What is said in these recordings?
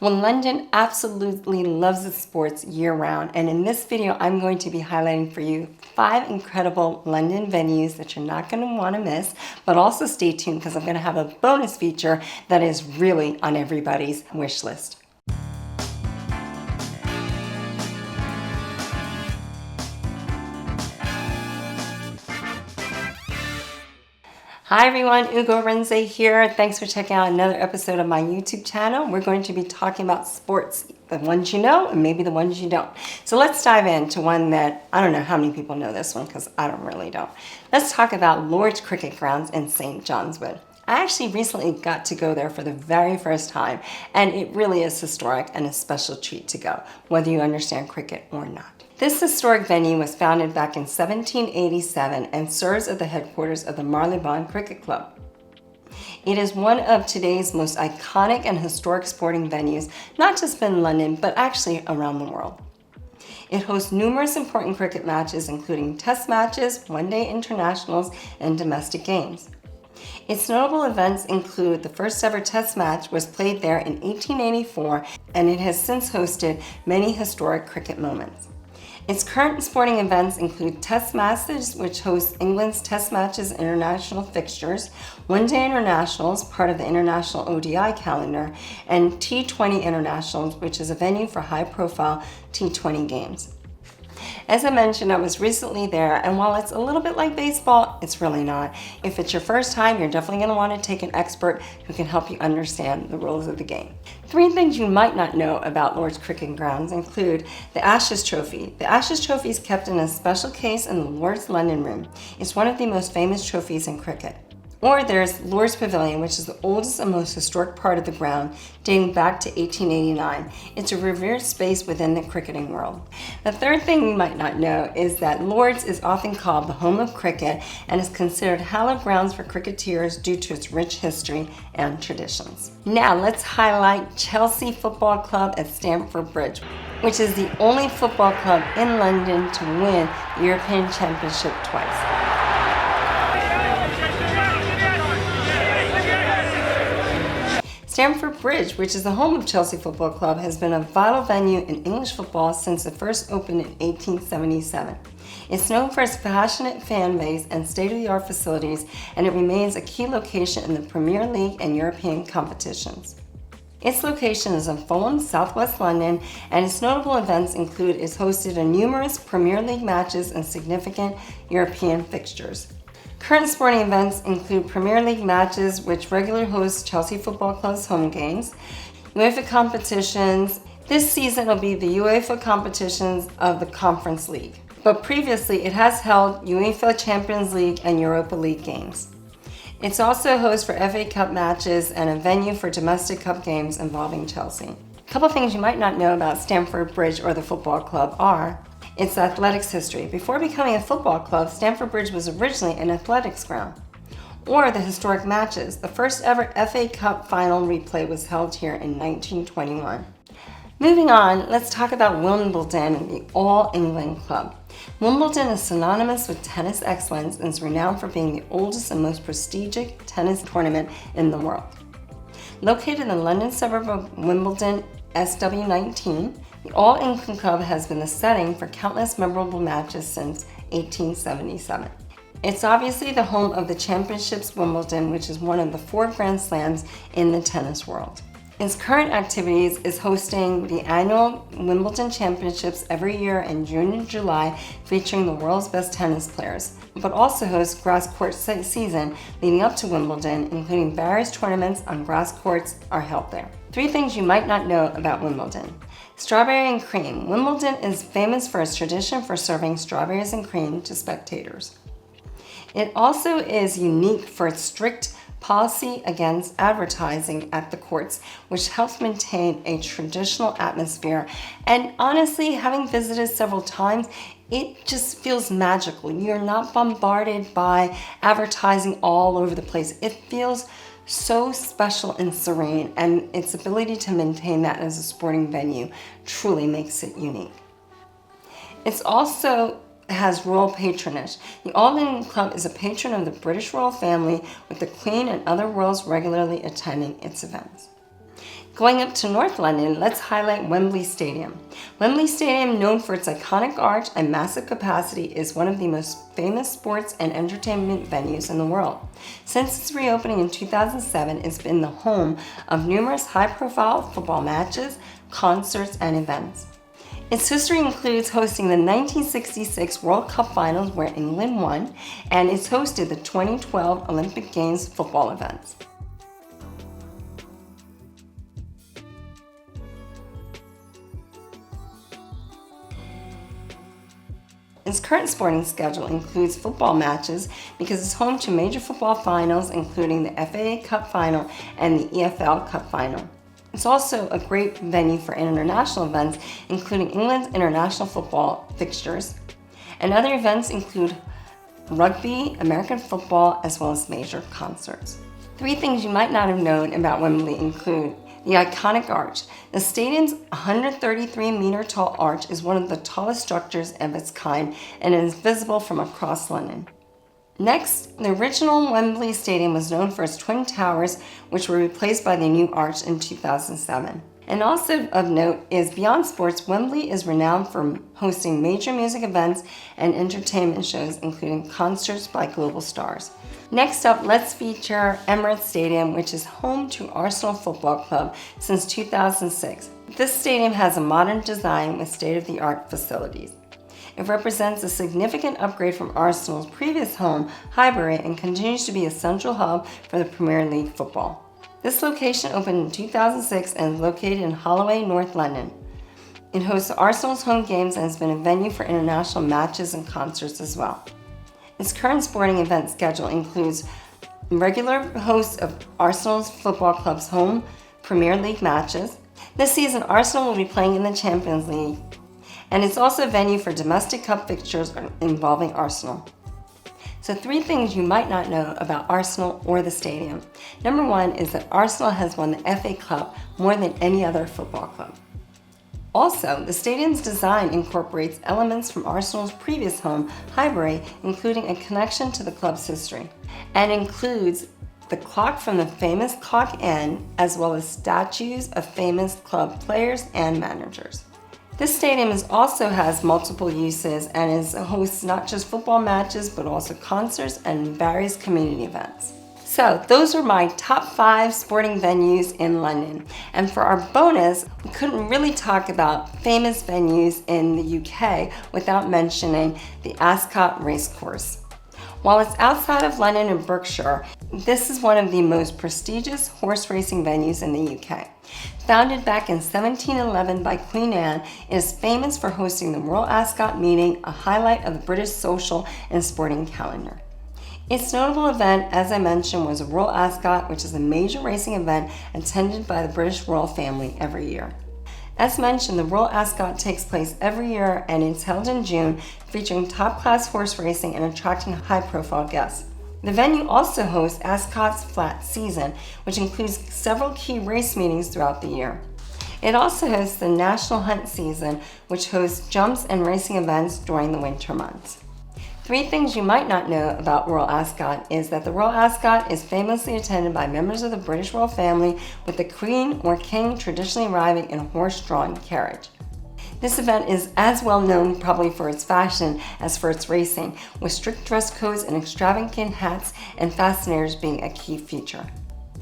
Well, London absolutely loves its sports year-round, and in this video I'm going to be highlighting for you 5 incredible London venues that you're not going to want to miss, but also stay tuned because I'm going to have a bonus feature that is really on everybody's wish list. Hi everyone, Arinzeh here. Thanks for checking out another episode of my YouTube channel. We're going to be talking about sports, the ones you know and maybe the ones you don't. So let's dive into one that I don't know how many people know this one because I really don't. Let's talk about Lord's Cricket Grounds in St. John's Wood. I actually recently got to go there for the very first time, and it really is historic and a special treat to go, whether you understand cricket or not. This historic venue was founded back in 1787 and serves as the headquarters of the Marylebone Cricket Club. It is one of today's most iconic and historic sporting venues, not just in London, but actually around the world. It hosts numerous important cricket matches, including test matches, one-day internationals, and domestic games. Its notable events include the first ever test match was played there in 1884, and it has since hosted many historic cricket moments. Its current sporting events include Test Masters, which hosts England's Test matches and international fixtures, one-day internationals, part of the international ODI calendar, and T20 internationals, which is a venue for high-profile T20 games. As I mentioned, I was recently there, and while it's a little bit like baseball, it's really not. If it's your first time, you're definitely going to want to take an expert who can help you understand the rules of the game. 3 things you might not know about Lord's Cricket Grounds include the Ashes Trophy. The Ashes Trophy is kept in a special case in the Lord's London Room. It's one of the most famous trophies in cricket. Or there's Lord's Pavilion, which is the oldest and most historic part of the ground, dating back to 1889. It's a revered space within the cricketing world. The 3rd thing you might not know is that Lord's is often called the home of cricket and is considered hallowed grounds for cricketers due to its rich history and traditions. Now let's highlight Chelsea Football Club at Stamford Bridge, which is the only football club in London to win the European Championship twice. Stamford Bridge, which is the home of Chelsea Football Club, has been a vital venue in English football since it first opened in 1877. It's known for its passionate fan base and state-of-the-art facilities, and it remains a key location in the Premier League and European competitions. Its location is in Fulham, southwest London, and its notable events include it's hosted a numerous Premier League matches and significant European fixtures. Current sporting events include Premier League matches, which regularly host Chelsea Football Club's home games, UEFA competitions. This season will be the UEFA competitions of the Conference League, but previously it has held UEFA Champions League and Europa League games. It's also a host for FA Cup matches and a venue for domestic cup games involving Chelsea. A couple things you might not know about Stamford Bridge or the football club are its athletics history. Before becoming a football club, Stamford Bridge was originally an athletics ground. Or the historic matches. The first ever FA Cup final replay was held here in 1921. Moving on, let's talk about Wimbledon, the All England Club. Wimbledon is synonymous with tennis excellence and is renowned for being the oldest and most prestigious tennis tournament in the world. Located in the London suburb of Wimbledon, SW19, the All England Club has been the setting for countless memorable matches since 1877. It's obviously the home of the Championships Wimbledon, which is one of the 4 Grand Slams in the tennis world. Its current activities is hosting the annual Wimbledon Championships every year in June and July, featuring the world's best tennis players, but also hosts grass court season leading up to Wimbledon, including various tournaments on grass courts are held there. 3 things you might not know about Wimbledon. Strawberry and cream. Wimbledon is famous for its tradition for serving strawberries and cream to spectators. It also is unique for its strict policy against advertising at the courts, which helps maintain a traditional atmosphere. And honestly, having visited several times, it just feels magical. You're not bombarded by advertising all over the place. It feels so special and serene, and its ability to maintain that as a sporting venue truly makes it unique. It's also has royal patronage. The All England Club is a patron of the British royal family, with the Queen and other royals regularly attending its events. Going up to North London, let's highlight Wembley Stadium. Wembley Stadium, known for its iconic arch and massive capacity, is one of the most famous sports and entertainment venues in the world. Since its reopening in 2007, it's been the home of numerous high-profile football matches, concerts, and events. Its history includes hosting the 1966 World Cup Finals, where England won, and it's hosted the 2012 Olympic Games football events. Its current sporting schedule includes football matches because it's home to major football finals, including the FA Cup Final and the EFL Cup Final. It's also a great venue for international events, including England's international football fixtures. And other events include rugby, American football, as well as major concerts. 3 things you might not have known about Wembley include the iconic arch. The stadium's 133-meter tall arch is one of the tallest structures of its kind and is visible from across London. Next, the original Wembley Stadium was known for its twin towers, which were replaced by the new arch in 2007. And also of note is beyond sports, Wembley is renowned for hosting major music events and entertainment shows, including concerts by global stars. Next up, let's feature Emirates Stadium, which is home to Arsenal Football Club since 2006. This stadium has a modern design with state-of-the-art facilities. It represents a significant upgrade from Arsenal's previous home, Highbury, and continues to be a central hub for the Premier League football. This location opened in 2006 and is located in Holloway, North London. It hosts Arsenal's home games and has been a venue for international matches and concerts as well. Its current sporting event schedule includes regular hosts of Arsenal's Football Club's home Premier League matches. This season, Arsenal will be playing in the Champions League, and it's also a venue for domestic cup fixtures involving Arsenal. So 3 things you might not know about Arsenal or the stadium. Number 1 is that Arsenal has won the FA Cup more than any other football club. Also, the stadium's design incorporates elements from Arsenal's previous home, Highbury, including a connection to the club's history, and includes the clock from the famous Clock End, as well as statues of famous club players and managers. This stadium also has multiple uses and hosts not just football matches, but also concerts and various community events. So those are my top 5 sporting venues in London. And for our bonus, we couldn't really talk about famous venues in the UK without mentioning the Ascot Racecourse. While it's outside of London and Berkshire, this is one of the most prestigious horse racing venues in the UK. Founded back in 1711 by Queen Anne, it is famous for hosting the Royal Ascot Meeting, a highlight of the British social and sporting calendar. Its notable event, as I mentioned, was a Royal Ascot, which is a major racing event attended by the British royal family every year. As mentioned, the Royal Ascot takes place every year and it's held in June, featuring top-class horse racing and attracting high-profile guests. The venue also hosts Ascot's Flat Season, which includes several key race meetings throughout the year. It also hosts the National Hunt Season, which hosts jumps and racing events during the winter months. 3 things you might not know about Royal Ascot is that the Royal Ascot is famously attended by members of the British royal family, with the Queen or King traditionally arriving in a horse-drawn carriage. This event is as well known probably for its fashion as for its racing, with strict dress codes and extravagant hats and fascinators being a key feature.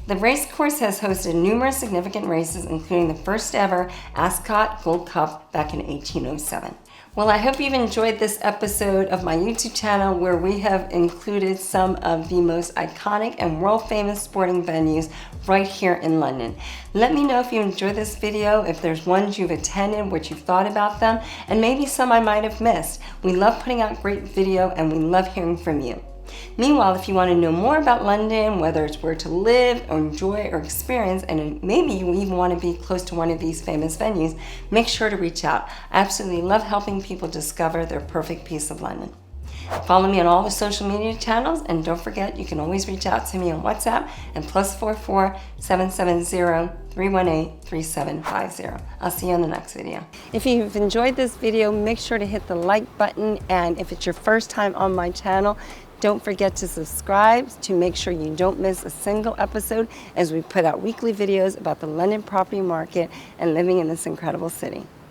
The racecourse has hosted numerous significant races, including the first ever Ascot Gold Cup back in 1807. Well, I hope you've enjoyed this episode of my YouTube channel, where we have included some of the most iconic and world famous sporting venues right here in London. Let me know if you enjoyed this video, if there's ones you've attended, what you've thought about them, and maybe some I might have missed. We love putting out great video and we love hearing from you. Meanwhile, if you want to know more about London, whether it's where to live or enjoy or experience, and maybe you even want to be close to one of these famous venues, make sure to reach out. I absolutely love helping people discover their perfect piece of London. Follow me on all the social media channels, and don't forget you can always reach out to me on WhatsApp and +44 770 318 3750. I'll see you in the next video. If you've enjoyed this video, make sure to hit the like button, and if it's your first time on my channel, Don't forget to subscribe to make sure you don't miss a single episode as we put out weekly videos about the London property market and living in this incredible city.